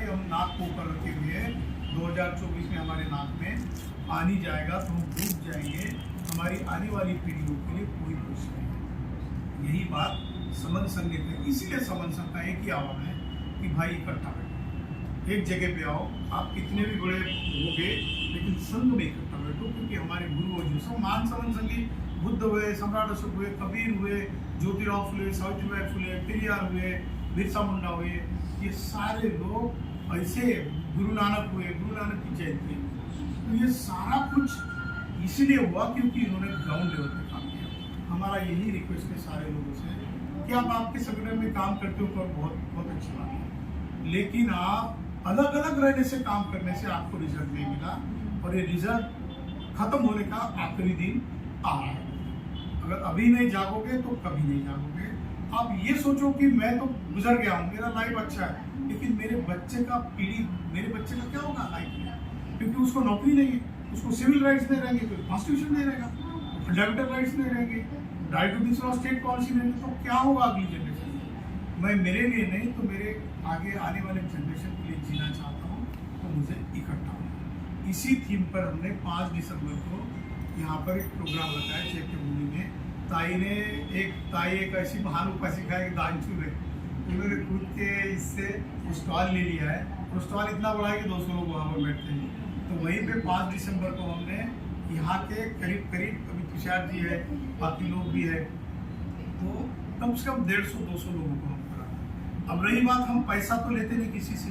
हम नाक को ऊपर रखे हुए 2024 में हमारे नाक में पानी जाएगा तो हम डूब जाएंगे, हमारी आने वाली पीढ़ियों के लिए कोई कुछ नहीं है। यही बात संबंध संगीत है। इसीलिए संबंध संघ का एक ही आह्वान है कि भाई इकट्ठा बैठो, एक जगह पे आओ। आप कितने भी बड़े होगे लेकिन संघ में इकट्ठा बैठो, क्योंकि हमारे गुरु जो सब महान संबंध संगी बुद्ध हुए, सम्राट अशोक हुए, कबीर हुए, ज्योतिराव फुले, सावित्रीबाई फुले, पेरियार हुए, बिरसा मुंडा हुए, ये सारे लोग ऐसे, गुरु नानक हुए, गुरु नानक की जयंती। तो ये सारा कुछ इसीलिए हुआ क्योंकि इन्होंने ग्राउंड लेवल पे काम किया। हमारा यही रिक्वेस्ट है सारे लोगों से कि आप आपके संगठन में काम करते हो तो बहुत बहुत अच्छी बात है, लेकिन आप अलग अलग रहने से, काम करने से आपको रिजल्ट नहीं मिला और ये रिजल्ट खत्म होने का आखिरी दिन आ रहा है। अगर अभी नहीं जागोगे तो कभी नहीं जागोगे। आप ये सोचो कि मैं तो गुजर गया हूँ, मेरा लाइफ अच्छा है, लेकिन मेरे बच्चे का पीढ़ी, मेरे बच्चे का क्या होगा लाइफ में? क्योंकि उसको नौकरी नहीं है, उसको सिविल राइट्स नहीं रहेंगे, तो कॉन्स्टिट्यूशन नहीं रहेगा, फंडामेंटल राइट्स नहीं रहेंगे, right to decision state policy नहीं रहेगी, तो क्या होगा अगली जनरेशन? मैं मेरे लिए नहीं तो मेरे आगे आने वाले जनरेशन के लिए जीना चाहता हूँ, तो मुझे इकट्ठा होना। इसी थीम पर हमने 5 दिसंबर को यहाँ पर एक प्रोग्राम रखा है चैत्यभूमि में। ताई एक ऐसी महान उपासिका है, दानचूर है, उन्होंने खुद के इससे स्टॉल ले लिया है और स्टॉल इतना बड़ा है कि 200 लोग वहाँ पर बैठते हैं। तो वहीं पे 5 दिसंबर को हमने यहाँ के करीब अभी तुषार जी है, बाकी लोग भी है, तो कम से कम 150-200 लोगों को हम करा। अब रही बात, हम पैसा तो लेते नहीं किसी से,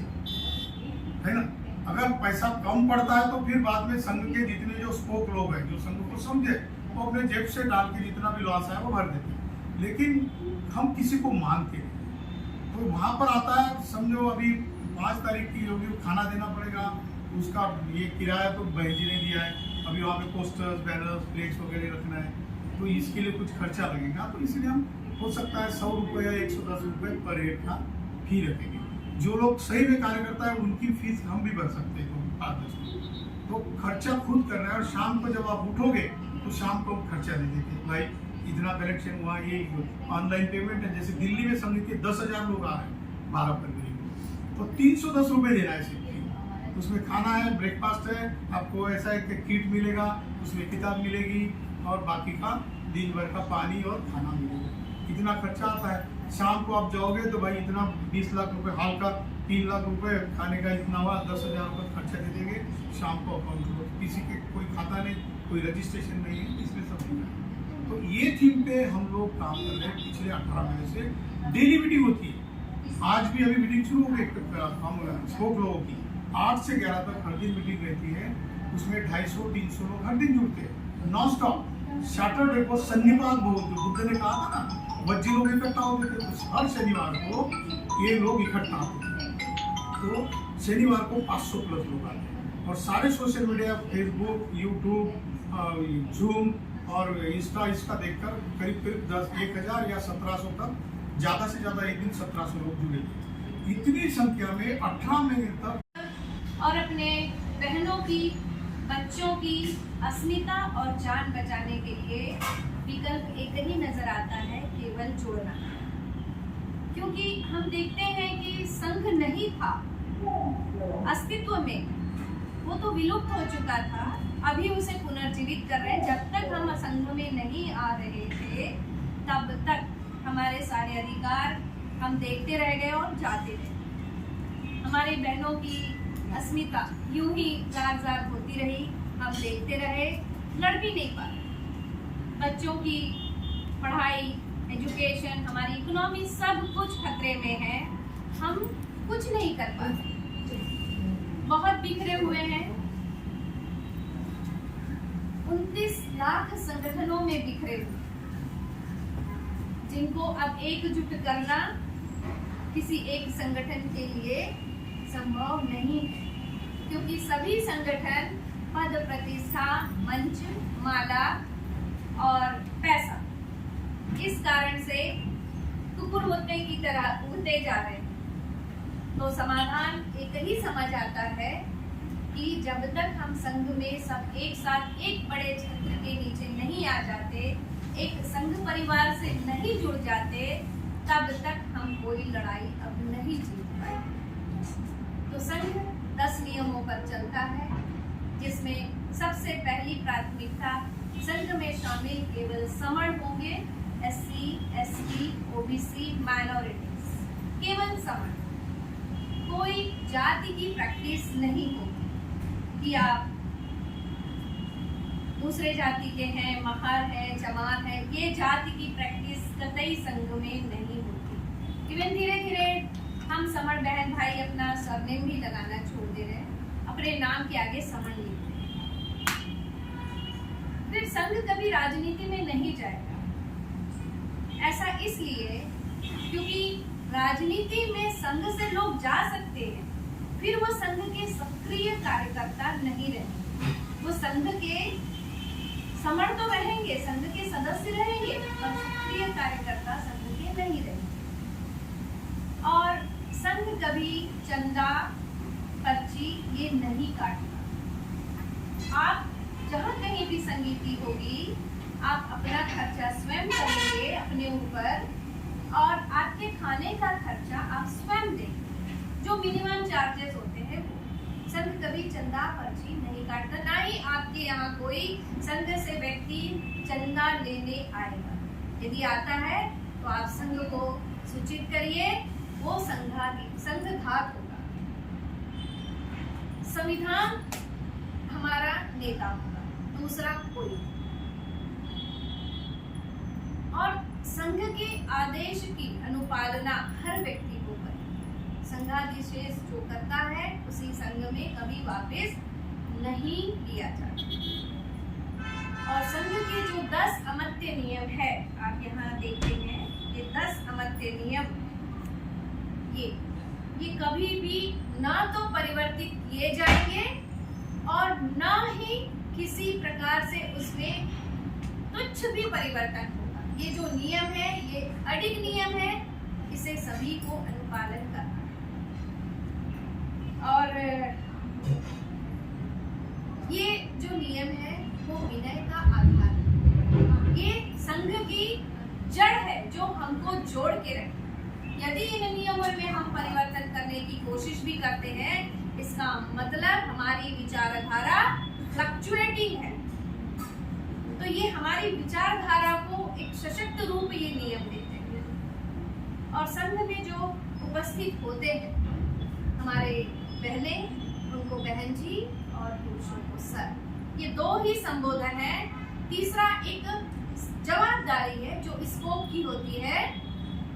है ना? अगर पैसा कम पड़ता है तो फिर बाद में संघ के जितने जो स्पोक लोग हैं, जो संघ को समझे, वो अपने जेब से डाल के जितना भी लॉस है वो भर देते हैं, लेकिन हम किसी को मांगते नहीं। तो वहाँ पर आता है, समझो अभी 5 तारीख की होगी, खाना देना पड़ेगा, उसका ये किराया तो बहन जी ने दिया है, अभी वहाँ पे पोस्टर्स, बैनर्स, फ्लेक्स वगैरह रखना है, तो इसके लिए कुछ खर्चा लगेगा। तो इसलिए हम हो सकता है 100 रुपये या 110 रुपये पर हेड का फी रखेंगे। जो लोग सही में कार्य करता है उनकी फीस हम भी भर सकते हैं, तो खर्चा खुद करना है। और शाम को जब आप उठोगे तो शाम को हम खर्चा दे देते हैं, भाई इतना कलेक्शन हुआ, ये ऑनलाइन पेमेंट है। जैसे दिल्ली में समझ के 10,000 लोग आ रहे हैं 12 फरवरी को, तो 310 रुपये देना है सिर्फ। उसमें खाना है, ब्रेकफास्ट है, आपको ऐसा एक किट मिलेगा, उसमें किताब मिलेगी और बाकी का दिन भर का पानी और खाना मिलेगा। इतना खर्चा आता है। शाम को आप जाओगे तो भाई इतना 20 लाख रुपए हाल का, 3 लाख रुपए खाने का, इतना हुआ 10,000 रुपये खर्चा दे देंगे शाम को अकाउंट को। किसी के कोई खाता नहीं, कोई रजिस्ट्रेशन नहीं है, इसमें सब ठीक है। तो ये थीम पे हम लोग काम कर रहे हैं पिछले 18 महीने से। डेली मीटिंग होती है, आज भी अभी मीटिंग शुरू हो गई हम स्पोक लोगों की, 8 से 11 तक हर दिन मीटिंग रहती है। उसमें 250-300 लोग हर दिन जुड़ते हैं नॉन स्टॉप। सैटरडे को शनिवार को, जो बुद्ध ने कहा था ना, बच्चे लोग इकट्ठा होते थे, तो हर शनिवार को ये लोग इकट्ठा होते थे। तो शनिवार को 500 प्लस लोग आते हैं और सारे social media, Facebook, YouTube, zoom और इंस्टा देखकर करीब 1,000 या 1,700 तक, ज़्यादा से ज़्यादा एक दिन 1,700 लोग जुड़े थे। इतनी संख्या में 18 महीने तक। और अपने बहनों की, बच्चों की अस्मिता और जान बचाने के लिए विकल्प एक ही नजर आता है, केवल जोड़ना। क्योंकि हम देखते हैं कि संघ नहीं था अस्तित्व में, वो तो विलुप्त हो चुका था, अभी उसे पुनर्जीवित कर रहे हैं। जब तक हम संघ में नहीं आ रहे थे तब तक हमारे सारे अधिकार हम देखते रह गए और जाते रहे। हमारी बहनों की अस्मिता यूं ही जार होती रही, हम देखते रहे, लड़ भी नहीं पाए। बच्चों की पढ़ाई, एजुकेशन, हमारी इकोनॉमी, सब कुछ खतरे में है, हम कुछ नहीं कर पाते, बहुत बिखरे हुए हैं। 29 लाख संगठनों में बिखरे हुए, जिनको अब एकजुट करना किसी एक संगठन के लिए संभव नहीं है, क्योंकि सभी संगठन पद, प्रतिष्ठा, मंच, माला और पैसा, इस कारण से कुकुर होते की तरह उड़ते जा रहे हैं। तो समाधान एक ही समझ आता है कि जब तक हम संघ में सब एक साथ एक बड़े छत्र के नीचे नहीं आ जाते, एक संघ परिवार से नहीं जुड़ जाते, तब तक हम कोई लड़ाई अब नहीं जीत पाएंगे। तो तो संघ 10 नियमों पर चलता है, जिसमें सबसे पहली प्राथमिकता संघ में शामिल केवल समण होंगे, SC, ST, OBC, माइनॉरिटीज, केवल समण। कोई जाति की प्रैक्टिस नहीं होगी कि आप दूसरे जाति के हैं, महार है, जमात है, ये जाति की प्रैक्टिस कतई संघ में नहीं होती। इवन धीरे धीरे हम समण बहन भाई अपना सरनेम भी लगाना छोड़ दे रहे हैं, अपने नाम के आगे समण लिखते हैं। फिर संघ कभी राजनीति में नहीं जाएगा। ऐसा इसलिए क्योंकि राजनीति में संघ से लोग जा सकते हैं, फिर वो संघ के सक्रिय कार्यकर्ता नहीं रहेंगे। वो संघ के समण तो रहेंगे, संघ के सदस्य रहेंगे, पर सक्रिय कार्यकर्ता संघ के नहीं रहेंगे। और संघ कभी चंदा पर्ची ये नहीं काटता। आप जहाँ कहीं भी संगीति होगी, आप अपना खर्चा स्वयं करेंगे अपने ऊपर, और आपके खाने का खर्चा आप स्वयं देंगे। जो मिनिमम चार्जेस होते हैं वो संघ कभी चंदा पर्ची नहीं काटता। ना ही आपके यहाँ कोई संघ से व्यक्ति चंदा लेने आएगा। यदि आता है तो आप संघ को सूचित करिए, वो संघघात होगा। संविधान हमारा नेता होगा, दूसरा कोई। और संघ के आदेश की अनुपालना हर व्यक्ति को करें। संघाधिशेष जो करता है उसी संघ में कभी वापस नहीं लिया जाता। और संघ के जो 10 अमात्य नियम है, आप यहाँ देखते हैं, ये 10 अमात्य नियम, ये कभी भी ना तो परिवर्तित किए जाएंगे और ना ही किसी प्रकार से उसमें कुछ भी परिवर्तन होगा। ये जो नियम है ये अडिग नियम है, इसे सभी को अनुपालन करना है। और ये जो नियम है वो विनय का आधार है। ये संघ की जड़ है जो हमको जोड़ के रखे। यदि इन नियमों में हम परिवर्तन करने की कोशिश भी करते हैं, इसका मतलब हमारी विचारधारा फ्लक्चुएटिंग है। तो ये हमारी विचारधारा को एक सशक्त रूप ये नियम देते हैं। और संघ में जो उपस्थित होते हैं हमारे बहनें, उनको बहन जी, और पुरुषों को सर, ये 2 ही संबोधन है। तीसरा एक जवाबदारी है जो स्कोप की होती है।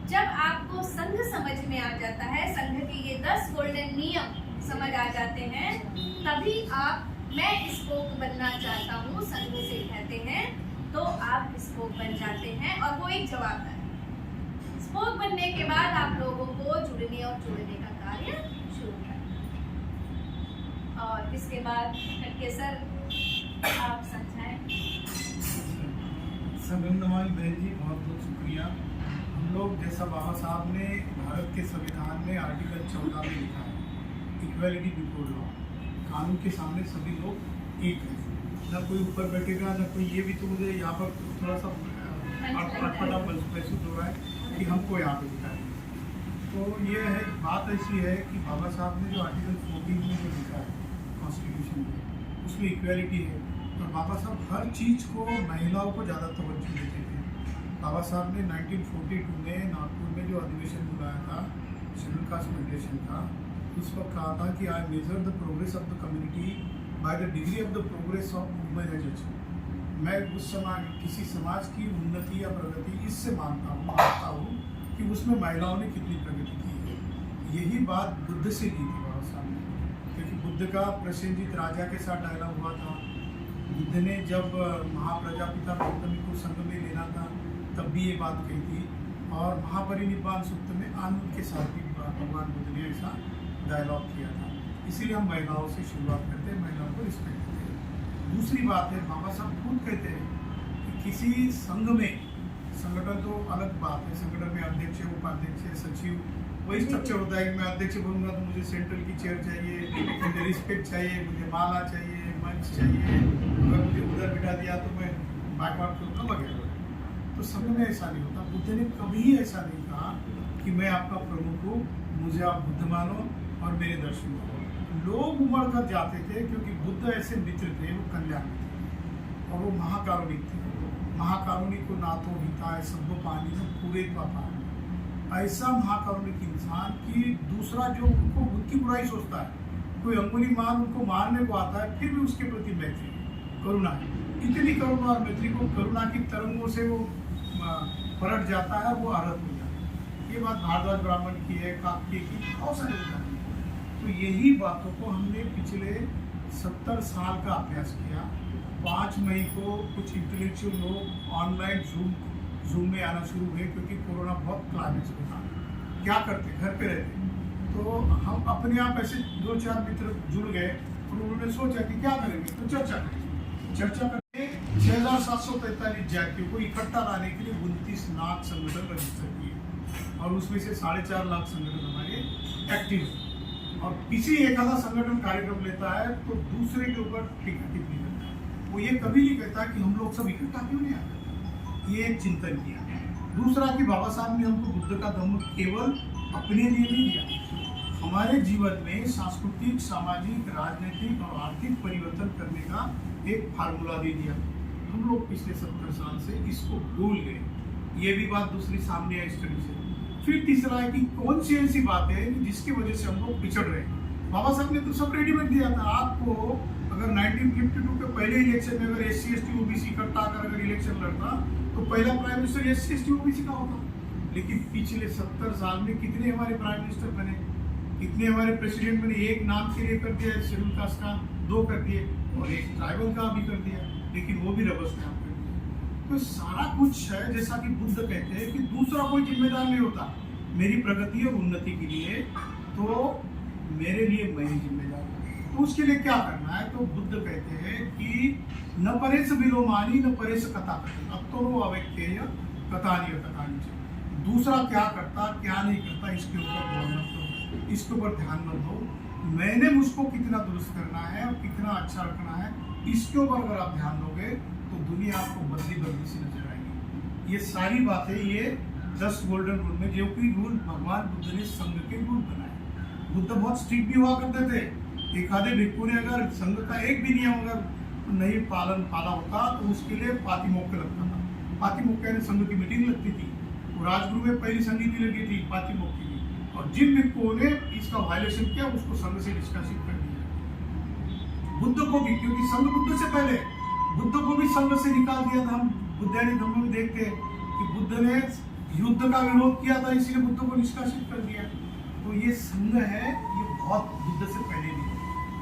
जब आपको संघ समझ में आ जाता है, संघ के ये 10 गोल्डन नियम समझ आ जाते हैं, तभी आप मैं स्पोक बनना चाहता हूँ संघ से कहते हैं, तो आप स्पोक बन जाते हैं। और वो एक जवाबदारी। स्पोक बनने के बाद आप लोगों को जुड़ने और जोड़ने का कार्य शुरू करना। और इसके बाद खटके सर आप समझाएं। संगमनवाल बहन जी, बहुत बहुत शुक्रिया। हम लोग जैसा बाबा साहब ने भारत के संविधान में आर्टिकल 14 में लिखा है, इक्वालिटी बिफोर लॉ, कानून के सामने सभी लोग एक हैं। ना कोई ऊपर बैठेगा ना कोई, ये भी तो मुझे यहाँ पर थोड़ा सा अटपटा महसूस हो रहा है कि हमको यहाँ पे लिखा है। तो ये है, बात ऐसी है कि बाबा साहब ने जो आर्टिकल 14 में जो लिखा है कॉन्स्टिट्यूशन में, उसमें इक्वालिटी है। और बाबा साहब हर चीज़ को महिलाओं को ज़्यादा तवज्जो देते थे। बाबा साहब ने 1942 में नागपुर में जो अधिवेशन बुलाया था शेड्यूल कास्ट फेडरेशन का, उस वक्त कहा था कि I measure the progress of the community by the degree of the progress of women as a. मैं उस समाज, किसी समाज की उन्नति या प्रगति इससे मानता हूँ कि उसमें महिलाओं ने कितनी प्रगति की है। यही बात बुद्ध से की थी बाबा साहब ने, क्योंकि बुद्ध का प्रसेनजीत राजा के साथ डायलॉग हुआ था। बुद्ध ने जब महाप्रजापिता गौतमी को संग में लेना था तब भी ये बात कही थी। और महापरिनिब्बाण सूक्त में आनंद के साथ भी भगवान बुद्ध ने ऐसा डायलॉग किया था। इसीलिए हम महिलाओं से शुरुआत करते हैं, महिलाओं को रिस्पेक्ट करते हैं। दूसरी बात है, बाबा साहब खुद कहते हैं कि किसी संघ में, संगठन तो अलग बात है, संगठन में अध्यक्ष, उपाध्यक्ष, सचिव, वही स्ट्रक्चर होता है कि मैं अध्यक्ष बनूंगा तो मुझे सेंट्रल की चेयर चाहिए, मुझे रिस्पेक्ट चाहिए, मुझे माला चाहिए, मंच चाहिए, अगर मुझे उधर बिठा दिया तो मैं बैकवर्ड करूँगा वगैरह। तो संघ में ऐसा नहीं होता। बुद्ध ने कभी ऐसा नहीं कहा कि मैं आपका प्रमुख हूँ, मुझे आप बुद्ध मानो और मेरे दर्शन को। लोग उमड़ कर जाते थे क्योंकि बुद्ध ऐसे मित्र थे, वो कल्याण थे और वो महाकारुणिक थे। महाकारुणिक को नाथो हिताय सब पानी में पूरे पापा। ऐसा महाकारुणिक इंसान कि दूसरा जो उनको उनकी बुराई सोचता है, कोई अंगुली मार उनको मारने को आता है, फिर भी उसके प्रति मैत्री करुणा है। इतनी करुणा और मैत्री को करुणा की तरंगों से वो पलट जाता है, वो अर्हत हो जाता है। ये बात भारद्वाज ब्राह्मण की है, काक्य की, बहुत सारे उदाहरण। तो यही बातों को हमने पिछले 70 साल का अभ्यास किया। 5 मई को कुछ इंटेलेक्चुअल लोग ऑनलाइन जूम में आना शुरू हुए क्योंकि कोरोना बहुत क्लाइमेक्स में था। क्या करते, घर पे रहते, तो हम अपने आप ऐसे 2-4 मित्र जुड़ गए और उन्होंने सोचा कि क्या करेंगे, तो चर्चा करके 6743 जातियों को इकट्ठा लाने के लिए 29 लाख संगठन रजिस्टर किए और उसमें से 4.5 लाख संगठन हमारे एक्टिव हैं। और किसी एक आधा संगठन कार्यक्रम लेता है तो दूसरे के ऊपर टीका टिप्पणी करता है। वो ये कभी नहीं कहता कि हम लोग सब इकट्ठा क्यों नहीं आते। ये एक चिंतन किया। दूसरा कि बाबा साहब ने हमको बुद्ध का धम्म केवल अपने लिए नहीं दिया, हमारे जीवन में सांस्कृतिक, सामाजिक, राजनीतिक और आर्थिक परिवर्तन करने का एक फार्मूला दे दिया। हम लोग पिछले 70 साल से इसको भूल गए। ये भी बात दूसरी सामने आई स्टडी से। फिर तीसरा है कि कौन सी ऐसी बात है जिसकी वजह से हम लोग पिछड़ रहे हैं। बाबा साहब ने तो सब रेडीमेड दिया था आपको। अगर 1952 के पहले इलेक्शन में अगर SC ST OBC इकट्ठा कर अगर इलेक्शन लड़ता तो पहला prime minister SC ST OBC का होता। लेकिन पिछले 70 साल में कितने हमारे प्राइम मिनिस्टर बने, कितने हमारे प्रेसिडेंट बने। एक नाम के लिए कर दिया शेड्यूल कास्ट का, 2 कर दिए और एक ट्राइबल का भी कर दिया, लेकिन वो भी रबस में आप कर दिया। तो सारा कुछ है, जैसा कि बुद्ध कहते हैं कि दूसरा कोई जिम्मेदार नहीं होता मेरी प्रगति और उन्नति के लिए, तो मेरे लिए मैं ही जिम्मेदार हूँ। तो उसके लिए क्या करना है, तो बुद्ध कहते हैं कि न परेश विलोमानी न परेश कथा कथन अत्तरो अव्यक्तेय कथानी कथानी। दूसरा क्या करता क्या नहीं करता इसके ऊपर ध्यान मत दो, इसके ऊपर ध्यान मत दो। मैंने मुझको कितना दुरुस्त करना है और कितना अच्छा रखना है, इसके ऊपर अगर आप ध्यान दोगे तो दुनिया आपको बदली सी नजर आएगी। ये सारी बातें ये 10 गोल्डन रूल में, जो कि रूल भगवान बुद्ध ने संघ के रूल बनाए। बुद्ध बहुत स्ट्रिक्ट भी हुआ करते थे। एक आधे भिक्खु ने अगर संघ का एक भी नियम अगर नहीं पाला होता तो उसके लिए पातिमोक्ष लगता था। पातिमोक्ष यानी संघ की मीटिंग लगती थी। राजगुरु में पहली संगीति लगी थी पातिमोक्ष की, और जिन भिक्खुओं ने इसका वायलेशन किया उसको संघ से निष्कासित कर दिया। बुद्ध को भी, क्योंकि संघ बुद्ध से पहले, बुद्ध को भी संघ से निकाल दिया था। हम बुद्धानी धम्म में देखते हैं कि बुद्ध ने युद्ध का विरोध किया था, इसीलिए बुद्ध को निष्कासित कर दिया। तो ये संघ है, ये बहुत बुद्ध से पहले भी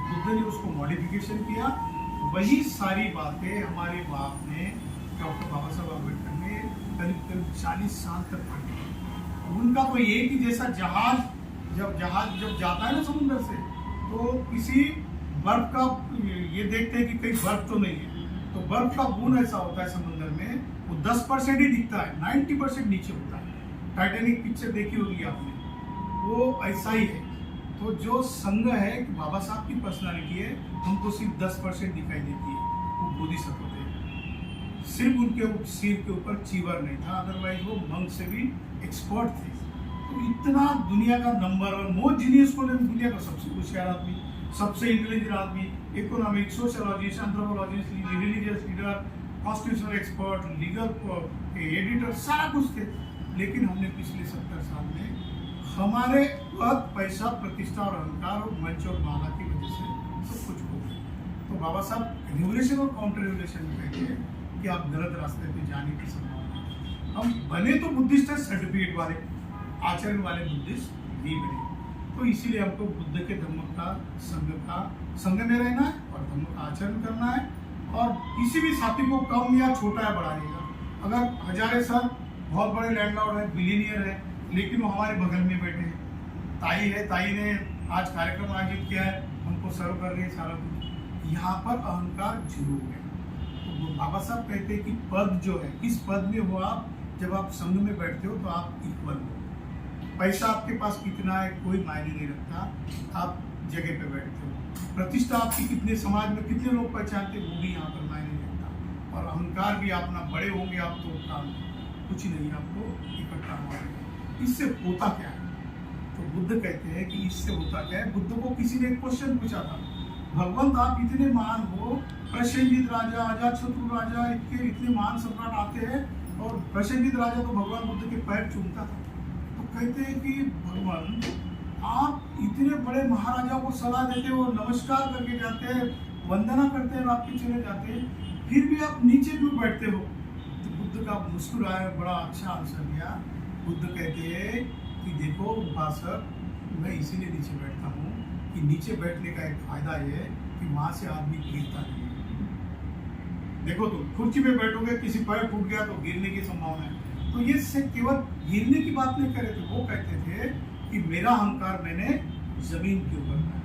बुद्ध ने उसको मॉडिफिकेशन किया। वही सारी बातें हमारे बाप ने, डॉक्टर बाबा साहब अम्बेडकर ने करीब 40 साल तक पढ़ी। उनका तो एक ही जैसा जहाज जब जाता है ना समुद्र से, तो किसी बर्फ का ये देखते हैं कि कहीं बर्फ तो नहीं है, तो बर्फ का बूंद ऐसा होता है समुद्र में, वो 10% ही दिखता है, 90% नीचे होता है। टाइटैनिक पिक्चर देखी होगी आपने, वो ऐसा ही है। तो जो संघ है कि बाबा साहब की पर्सनालिटी है, हमको सिर्फ 10% दिखाई देती है। वो बोधिसत्व थे, सिर्फ उनके सिर के ऊपर चीवर नहीं था, अदरवाइज वो मंक से भी एक्सपर्ट थे। तो इतना दुनिया का नंबर और मोस्ट जीनियस को दुनिया का सबसे होशियार आदमी, सबसे इंटेलिजेंट आदमी, economic, sociologist, anthropologist, religious leader, constitutional expert, legal editor, सारा कुछ थे। लेकिन हमने पिछले 70 साल में हमारे पद, पैसा, प्रतिष्ठा और अहंकार और मंच और माला की वजह से सब कुछ हो गया। तो बाबा साहब रिवोल्यूशन और काउंटर रिवोल्यूशन में कहते हैं कि आप गलत रास्ते पे जाने की संभावना। हम बने तो बुद्धिस्ट है, सर्टिफिकेट वाले, आचरण वाले बुद्धिस्ट भी बने। तो इसीलिए हमको बुद्ध के धम्म का, संघ में रहना है और धम्म का आचरण करना है। और किसी भी साथी को कम या छोटा या बड़ा नहीं है। अगर हजारे सर बहुत बड़े लैंडलॉर्ड है, बिलियनियर है, लेकिन वो हमारे बगल में बैठे हैं, ताई है, ताई ने आज कार्यक्रम आयोजित किया है, हमको सर्व कर रहे हैं सारा कुछ, यहाँ पर अहंकार जरूर है। तो बाबा साहब कहते हैं कि पद जो है, किस पद में हो आप, जब आप संघ में बैठते हो तो आप इक्वल हो। पैसा आपके पास कितना है कोई मायने नहीं रखता, आप जगह पे बैठते हो। प्रतिष्ठा आपकी कितने, समाज में कितने लोग पहचानते, वो भी यहाँ पर मायने नहीं रखता। और अहंकार भी अपना, बड़े होंगे आप तो काम कुछ नहीं, आपको इकट्ठा होगा। इससे होता क्या है, तो बुद्ध कहते हैं कि इससे होता क्या है। बुद्ध को किसी ने एक क्वेश्चन पूछा था, भगवंत आप इतने महान हो, प्रसेनजीत राजा, अजातशत्रु राजा, इतने महान सम्राट आते हैं और प्रसेनजीत राजा तो भगवान बुद्ध के पैर चूमता था। तो कहते हैं कि भगवान आप इतने बड़े महाराजा को सलाह देते हो, नमस्कार करके जाते हैं, वंदना करते हैं, आपके चले जाते हैं, फिर भी आप नीचे क्यों बैठते हो। तो बुद्ध का मुस्कुराया, बड़ा अच्छा आंसर दिया। बुद्ध कहते हैं कि देखो उपासक, मैं इसीलिए नीचे बैठता हूँ कि नीचे बैठने का एक फायदा ये है कि वहां से आदमी गिरता नहीं है। देखो तुम कुर्सी में बैठोगे, किसी पैर टूट गया तो गिरने की संभावना है। तो ये से केवल गिरने की बात नहीं करे थे, वो कहते थे कि मेरा अहंकार मैंने जमीन के ऊपर है,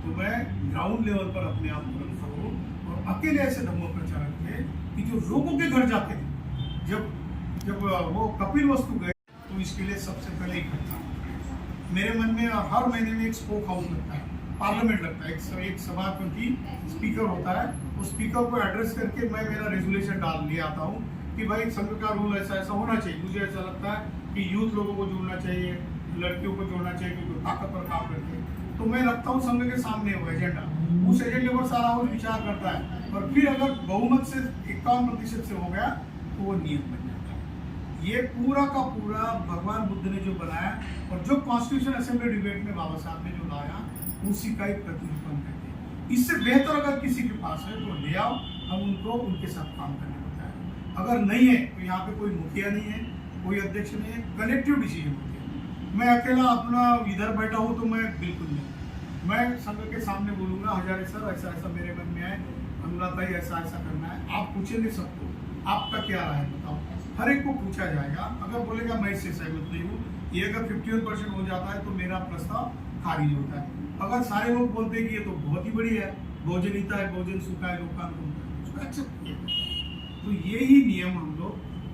तो मैं ग्राउंड लेवल पर अपने आप को रखता हूँ। और अकेले ऐसे धम्म प्रचारक थे कि जो लोगों के घर जाते थे, जब वो कपिल वस्तु गए तो इसके लिए सबसे पहले इकट्ठा मेरे मन में हर महीने में एक स्पोक हाउस लगता है, पार्लियामेंट लगता है, एक सभा की स्पीकर होता है, उस स्पीकर को एड्रेस करके मैं मेरा रेजुलेशन डाल ले आता हूँ कि भाई संघ का रूल ऐसा ऐसा होना चाहिए। मुझे ऐसा लगता है कि यूथ लोगों को जोड़ना चाहिए, लड़कियों को जोड़ना चाहिए क्योंकि ताकतवर काम करते हैं। तो मैं रखता हूँ संघ के सामने वो एजेंडा, उस एजेंडे पर सारा वो विचार करता है और फिर अगर बहुमत से 51% से हो गया तो वो नियम बन जाता है। ये पूरा का पूरा भगवान बुद्ध ने जो बनाया और जो कॉन्स्टिट्यूशन असेंबली डिबेट में बाबा साहब ने जो लाया, उसी का एक प्रतिरूपण कहते हैं। इससे बेहतर अगर किसी के पास है तो ले आओ, हम उनको उनके साथ काम करने होता है। अगर नहीं है तो यहाँ पे कोई मुखिया नहीं है, कोई अध्यक्ष नहीं है, कलेक्टिव डिसीजन होती है। मैं अकेला अपना इधर बैठा हूँ तो मैं बिल्कुल नहीं, मैं संघ के सामने बोलूंगा, हजारे सर ऐसा ऐसा मेरे मन में है, अनुराधा ऐसा ऐसा करना है, आप पूछेंगे सबको आपका क्या राय है बताओ, हर एक को पूछा जाएगा। अगर बोलेगा मैं इससे सहमत नहीं हूँ, ये अगर 51% हो जाता है तो मेरा प्रस्ताव खारिज होता है। अगर सारे लोग बोलते हैं कि ये तो बहुत ही बड़ी है, बहुजन हिता है, बहुजन सुखा है, लोकानुकूल, उसको एक्सेप्ट किया। तो यही नियम हम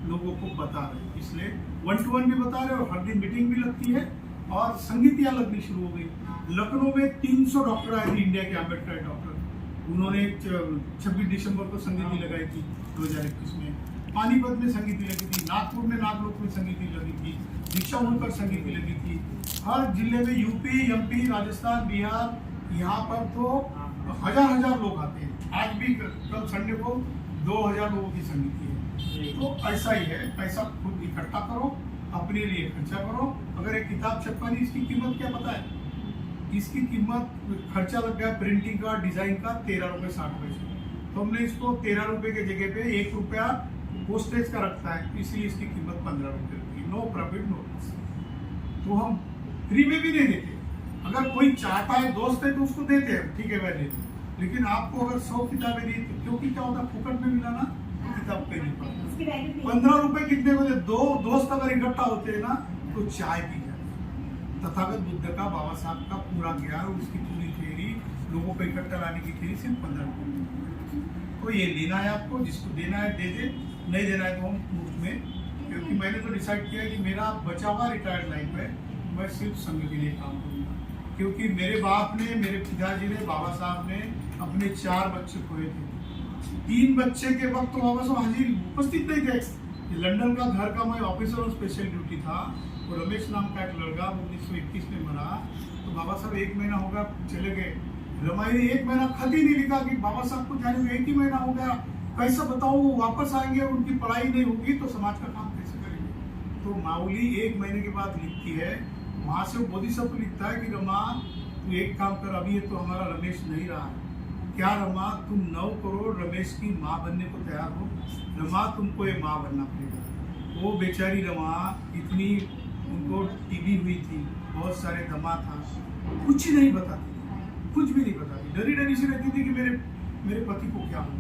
लोगों को बता रहे हैं, इसलिए 1-to-1 भी बता रहे हैं और हर दिन मीटिंग भी लगती है और संगीतियाँ लगनी शुरू हो गई। लखनऊ में 300 डॉक्टर आए थे, इंडिया के अम्बेडकर डॉक्टर, उन्होंने 26 दिसंबर को संगीति लगाई थी 2021 में। पानीपत में संगीति लगी थी, नागपुर में नागलोक में संगीति लगी थी, दीक्षा होकर संगीति लगी थी। हर जिले में यूपी, एमपी, राजस्थान, बिहार, यहाँ पर तो हजार लोग आते हैं। आज भी कल संडे को 2000 लोगों की संगीति है। तो ऐसा ही है, पैसा खुद इकट्ठा करो, अपने लिए खर्चा करो। अगर एक किताब छपवानी, इसकी कीमत क्या पता है? इसकी कीमत खर्चा लग गया प्रिंटिंग का, डिजाइन का 13 रुपये 60 पैसे। तो हमने इसको 13 रुपये के जगह पे 1 रुपया पोस्टेज का रखता है, इसलिए इसकी कीमत 15 रुपये होती है। No profit no loss. तो हम फ्री में भी नहीं देते, अगर कोई चाहता है, दोस्त है तो उसको देते हैं, ठीक है मैं दे दूँ। लेकिन आपको अगर 100 किताबें दी तो क्योंकि क्या होता है, फुकट में मिला ना, किताब पे नहीं पड़ता। 15 रुपए कितने बजे दो दोस्त अगर इकट्ठा होते हैं ना तो चाय पी जाते। तथागत बुद्ध का, बाबा साहब का पूरा ज्ञान, उसकी पूरी थ्योरी, लोगों को इकट्ठा लाने की थ्योरी सिर्फ 15 रुपये। तो ये लेना है आपको, जिसको देना है दे दे, नहीं देना है तो हम मुफ्त में, क्योंकि मैंने तो डिसाइड किया कि मेरा बचा हुआ रिटायर्ड लाइफ है, मैं सिर्फ संघ के लिए काम करूँगा। क्योंकि मेरे बाप ने, मेरे पिताजी ने, बाबा साहब ने अपने 4 बच्चे खोए थे। 3 बच्चे के वक्त तो बाबा साहब हाजिर उपस्थित नहीं थे। लंदन का घर का मैं ऑफिसर और स्पेशल ड्यूटी था, और रमेश नाम का एक लड़का 1921 में मरा। तो बाबा साहब 1 महीना होगा चले गए। रमाई ने 1 महीना खत ही नहीं लिखा कि बाबा साहब को जाने में 1 ही महीना हो गया, कैसा बताऊँ, वो वापस आएंगे, उनकी पढ़ाई नहीं होगी तो समाज का काम कैसे करेंगे। तो माऊली 1 महीने के बाद लिखती है, वहाँ से बोधिसत्व लिखता है कि रमा तू एक काम कर, अभी ये तो हमारा रमेश नहीं रहा है, क्या रमा तुम 9 करोड़ रमेश की माँ बनने को तैयार हो? रमा तुमको ये माँ बनना पड़ेगा। वो बेचारी रमा इतनी, उनको टीबी हुई थी, बहुत सारे दमा था, कुछ ही नहीं बताती, कुछ भी नहीं बताती, डरी डरी से रहती थी कि मेरे पति को क्या होगा।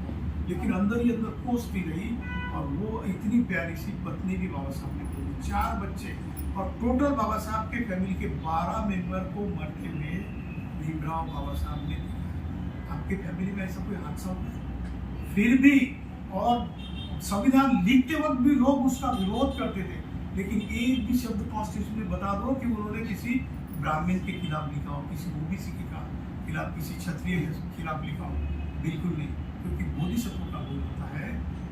लेकिन अंदर ही अंदर कोसती रही, और वो इतनी प्यारी सी पत्नी भी बाबा साहब ने बोली, 4 बच्चे, और टोटल बाबा साहब के फैमिली के 12 मेंबर को मरते हुए भीमराव बाबा साहब ने देखा। आपके फैमिली में ऐसा कोई हादसा होता है? फिर भी, और संविधान लिखते वक्त भी लोग उसका विरोध करते थे, लेकिन एक भी शब्द कॉन्स्टिट्यूशन में बता दो कि उन्होंने किसी ब्राह्मण के खिलाफ लिखा हो, किसी ओबीसी के खिलाफ, किसी क्षत्रिय के खिलाफ लिखा हो, बिल्कुल नहीं। क्योंकि बोधिसत्व का बोल होता है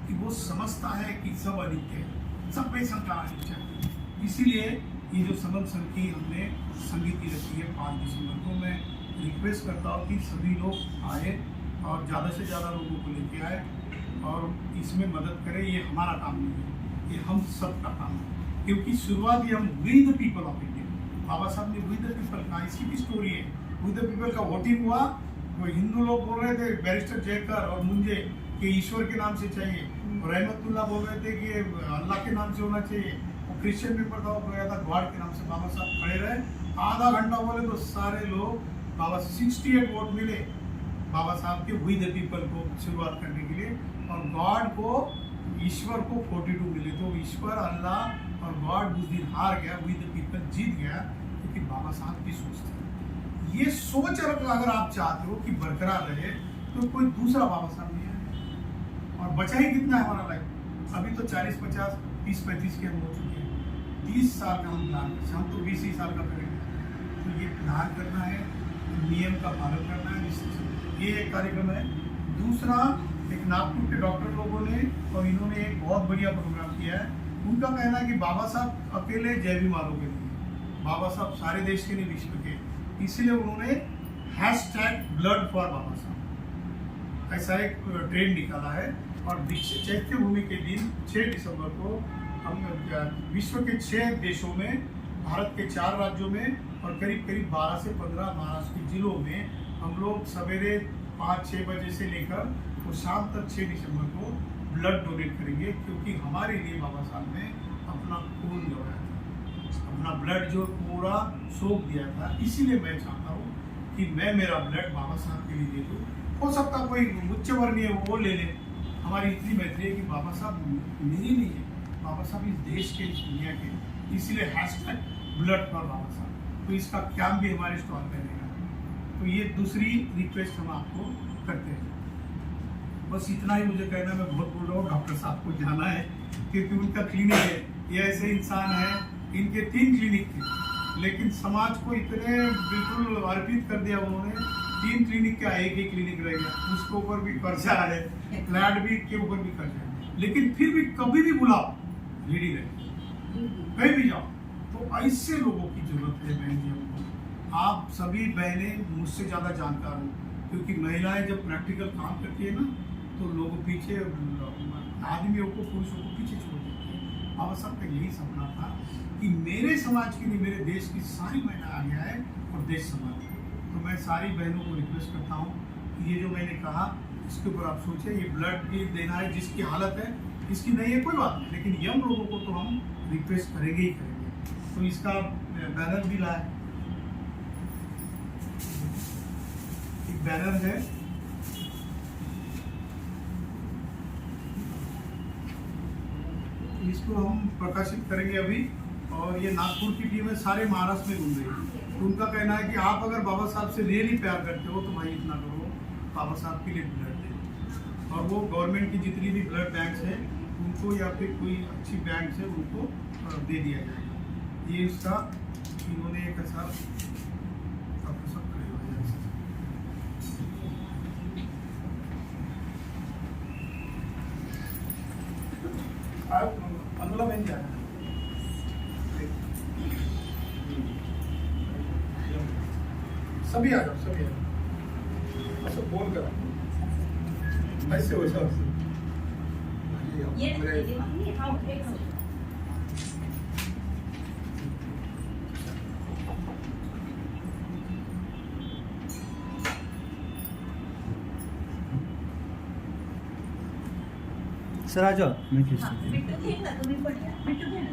कि वो समझता है कि सब अनित्य है, सब में संकार अनित्य है। इसीलिए ये जो समन संघ की हमने संगीति रखी है 5 दिसंबर को, मैं रिक्वेस्ट करता हूँ कि सभी लोग आए और ज़्यादा से ज़्यादा लोगों को लेके आए और इसमें मदद करें। ये हमारा काम नहीं है, ये हम सब का काम है, क्योंकि शुरुआत ही हम we the people of India, Baba Saheb ने वी द पीपल कहा, इसकी भी स्टोरी है। वी द पीपल का वोटिंग हुआ, वो हिंदू लोग बोल रहे थे बैरिस्टर जयकर और मुंजे कि ईश्वर के नाम से चाहिए, और रहमतुल्लाह बोल रहे थे कि अल्लाह के नाम से होना चाहिए, और क्रिश्चियन पेपर था वो गया था गॉड के नाम से। बाबा साहब खड़े रहे, आधा घंटा बोले तो सारे लोग बाबा 68 वोट मिले बाबा साहब के वी द पीपल को शुरुआत करने के लिए, और गॉड को, ईश्वर को 42 मिले। तो ईश्वर, अल्लाह और गॉड उस दिन हार गया, वी द पीपल जीत गया, क्योंकि बाबा साहब की सोच थी। ये सोच अगर आप चाहते हो कि बरकरार रहे तो कोई दूसरा बाबा साहब नहीं है। और बचा ही कितना है हमारा लाइफ, अभी तो 40, 50, 30, 35 के हम हो चुके हैं। 30 साल का हम प्लान करते हैं, हम तो 20 ही साल का करेंगे। तो ये प्लान करना है, नियम का पालन करना है, ये एक कार्यक्रम है। दूसरा, एक नागपुर के डॉक्टर लोगों ने और इन्होंने एक बहुत बढ़िया प्रोग्राम किया है। उनका कहना है कि बाबा साहब अकेले जय भी मारो के लिए, बाबा साहब सारे देश के लिए, विश्व के, इसलिए उन्होंने #ब्लड फॉर बाबा साहब ऐसा एक ट्रेंड निकाला है। और चैत्य भूमि के दिन 6 दिसंबर को हम विश्व के 6 देशों में, भारत के 4 राज्यों में और करीब 12 से 15 महाराष्ट्र के जिलों में हम लोग सवेरे 5-6 बजे से लेकर और शाम तक 6 दिसंबर को ब्लड डोनेट करेंगे, क्योंकि हमारे लिए बाबा साहब ने अपना खून लगाया था, अपना ब्लड जो पूरा सोख दिया था। इसीलिए मैं चाहता हूँ कि मैं मेरा ब्लड बाबा साहब के लिए दे दूँ। हो सकता कोई उच्च वर्णीय वो ले ले, हमारी इतनी मैत्री है कि बाबा साहब मेरी नहीं है, बाबा साहब इस देश के, इस दुनिया के, इसीलिए #ब्लड फॉर बाबा साहब। तो इसका कैंप भी हमारे स्टॉल पे रहेगा। तो ये दूसरी रिक्वेस्ट हम आपको करते हैं। बस इतना ही मुझे कहना, मैं बहुत बोल रहा हूँ, डॉक्टर साहब को जाना है क्योंकि उनका क्लिनिक है। ये ऐसे इंसान है, इनके 3 क्लिनिक थे, लेकिन समाज को इतने बिल्कुल अर्पित कर दिया उन्होंने, 3 क्लिनिक का एक ही क्लिनिक रह गया, उसके ऊपर भी कर्जा है, फ्लैट भी के ऊपर भी कर्जा है, लेकिन फिर भी कभी भी बुलाओ रेडी रहे, कहीं भी जाओ। तो ऐसे लोगों की जरूरत है बहन जी हमको। आप सभी बहनें मुझसे ज़्यादा जानकार हो, क्योंकि महिलाएं जब प्रैक्टिकल काम करती है ना, तो लोग पीछे, आदमियों को, पुरुषों को पीछे छोड़ देते हैं। बाबा साहब का यही सपना था कि मेरे समाज के लिए, मेरे देश की सारी महिला आगे आए और देश संभाले। तो मैं सारी बहनों को रिक्वेस्ट करता हूँ कि ये जो मैंने कहा, इसके ऊपर आप सोचें। ये ब्लड भी देना है, जिसकी हालत है, इसकी नहीं है कोई बात नहीं, लेकिन यंग लोगों को तो हम रिक्वेस्ट करेंगे ही करेंगे। तो इसका बैनर भी लाए, एक बैनर है, इसको हम प्रकाशित करेंगे अभी। और ये नागपुर की टीम है, सारे महाराष्ट्र में घूम रही है। तो उनका कहना है कि आप अगर बाबा साहब से रियली प्यार करते हो तो भाई इतना करो, बाबा साहब के लिए ब्लड दे। और वो गवर्नमेंट की जितनी भी ब्लड बैंक्स हैं उनको, या फिर कोई अच्छी बैंक है उनको दे दिया जाएगा। ये उसका इन्होंने एक ऐसा अगला बन जाएगा। सभी आ जाओ, सभी आ जाओ, अच्छा बोल कर ऐसे वैसा सर आ जाओ, मैं खींचता हूँ। बिट्टू घे ना, तुम्ही पण या. बिट्टू घे ना.